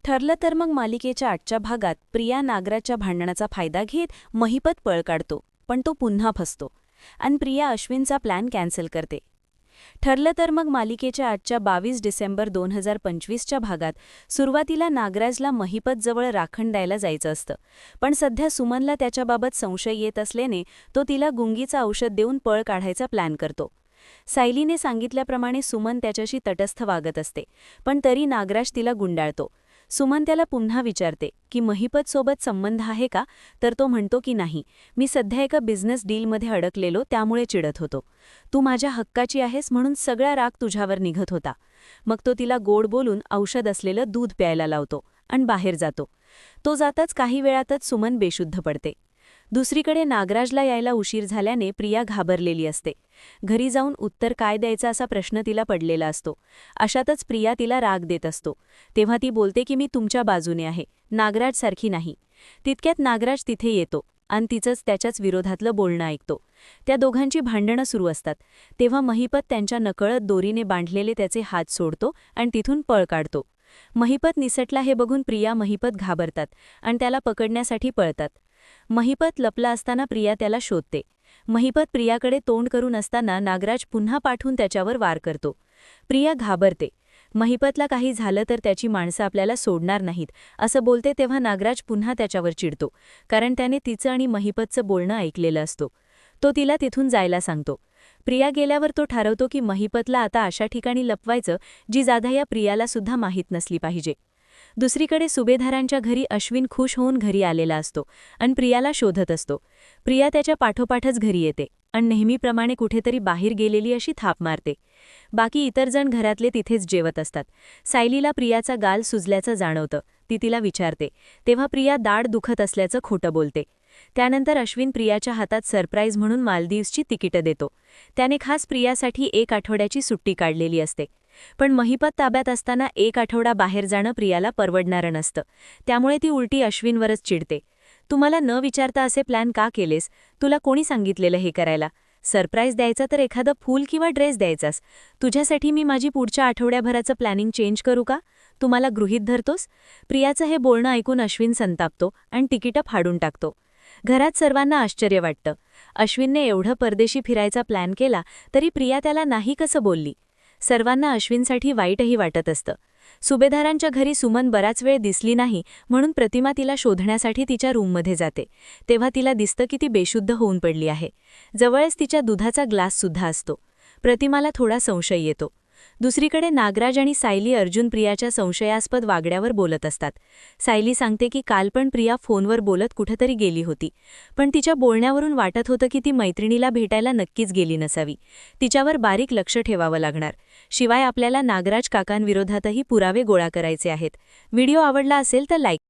ठरलं तर मग मालिकेच्या आजच्या भागात प्रिया नागराजच्या भांडणाचा फायदा घेत महिपत पळ काढतो, पण तो पुन्हा फसतो आणि प्रिया अश्विनचा प्लॅन कॅन्सल करते. ठरलं तर मग मालिकेच्या आजच्या 22 डिसेंबर 2025च्या भागात सुरुवातीला नागराजला महिपतजवळ राखण द्यायला जायचं असतं, पण सध्या सुमनला त्याच्याबाबत संशय येत असल्याने तो तिला गुंगीचं औषध देऊन पळ काढायचा प्लॅन करतो. सायलीने सांगितल्याप्रमाणे सुमन त्याच्याशी तटस्थ वागत असते, पण तरी नागराज तिला गुंडाळतो. सुमन त्याला पुन्हा विचारते की महिपतसोबत संबंध आहे का, तर तो म्हणतो की नाही, मी सध्या एका बिझनेस डीलमध्ये अडकलेलो त्यामुळे चिडत होतो. तू माझ्या हक्काची आहेस म्हणून सगळा राग तुझ्यावर निघत होता. मग तो तिला गोड बोलून औषध असलेलं दूध प्यायला लावतो आणि बाहेर जातो. तो जाताच काही वेळातच सुमन बेशुद्ध पडते. दुसरीकडे नागराजला यायला उशीर झाल्याने प्रिया घाबरलेली असते. घरी जाऊन उत्तर काय द्यायचा असा प्रश्न तिला पडलेला असतो. अशातच प्रिया तिला राग देत असतो. तेव्हा ती बोलते की मी तुमच्या बाजूने आहे, नागराजसारखी नाही. तितक्यात नागराज तिथे येतो आणि तिचंच त्याच्याच विरोधातलं बोलणं ऐकतो. त्या दोघांची भांडणं सुरू असतात. तेव्हा महिपत त्यांच्या नकळत दोरीने बांधलेले त्याचे हात सोडतो आणि तिथून पळ काढतो. महिपत निसटला हे बघून प्रिया महिपत घाबरतात आणि त्याला पकडण्यासाठी पळतात. महिपत लपला असताना प्रिया त्याला शोधते. महिपत प्रियाकडे तोंड करून असताना नागराज पुन्हा पाठवून त्याच्यावर वार करतो. प्रिया घाबरते. महिपतला काही झालं तर त्याची माणसं आपल्याला सोडणार नाहीत असं बोलते. तेव्हा नागराज पुन्हा त्याच्यावर चिडतो, कारण त्याने तिचं आणि महिपतचं बोलणं ऐकलेलं असतो. तो तिला तिथून जायला सांगतो. प्रिया गेल्यावर तो ठरवतो की महिपतला आता अशा ठिकाणी लपवायचं जी जागा या प्रियाला सुद्धा माहीत नसली पाहिजे. दुसरीकडे सुभेदारांच्या घरी अश्विन खुश होऊन घरी आलेला असतो आणि प्रियाला शोधत असतो. प्रिया त्याच्या पाठोपाठच घरी येते आणि नेहमीप्रमाणे कुठेतरी बाहेर गेलेली अशी थाप मारते. बाकी इतर जण घरातले तिथेच जेवत असतात. सायलीला प्रियाचा गाल सुजल्याचं जाणवतं. ती तिला विचारते, तेव्हा प्रिया दाढ दुखत असल्याचं खोटं बोलते. त्यानंतर अश्विन प्रियाच्या हातात सरप्राईज म्हणून मालदीव्सची तिकीटं देतो. त्याने खास प्रियासाठी 1 आठवड्याची सुट्टी काढलेली असते. पण महिपत ताब्यात असताना 1 आठवडा बाहेर जाणं प्रियाला परवडणारं नसतं. त्यामुळे ती उलटी अश्विनवरच चिडते. तू मला न विचारता असे प्लॅन का केलेस? तुला कोणी सांगितलेलं हे करायला? सरप्राईज द्यायचं तर एखादं फूल किंवा ड्रेस द्यायचास. तुझ्यासाठी मी माझी पुढच्या आठवड्याभराचं प्लॅनिंग चेंज करू का? तू मला गृहीत धरतोस? प्रियाचं हे बोलणं ऐकून अश्विन संतापतो आणि तिकीटं फाडून टाकतो. घरात सर्वांना आश्चर्य वाटतं. अश्विनने एवढं परदेशी फिरायचा प्लॅन केला तरी प्रिया त्याला नाही कसं बोलली. सर्वांना अश्विनसाठी वाईटही वाटत असतं. सुभेदारांच्या घरी सुमन बराच वेळ दिसली नाही म्हणून प्रतिमा तिला शोधण्यासाठी तिच्या रूममध्ये जाते. तेव्हा तिला दिसतं की ती बेशुद्ध होऊन पडली आहे. जवळच तिच्या दुधाचा ग्लाससुद्धा असतो. प्रतिमाला थोडा संशय येतो. दुसरीकडे नागराज आणि सायली अर्जुन प्रियाच्या संशयास्पद वागण्यावर बोलत असतात. सायली सांगते की काल पण प्रिया फोनवर बोलत कुठेतरी गेली होती, पण तिच्या बोलण्यावरून वाटत होतं की ती मैत्रिणीला भेटायला नक्कीच गेली नसावी. तिच्यावर बारीक लक्ष ठेवावं लागणार. शिवाय आपल्याला नागराज काकांविरोधातही पुरावे गोळा करायचे आहेत. व्हिडिओ आवडला असेल तर लाईक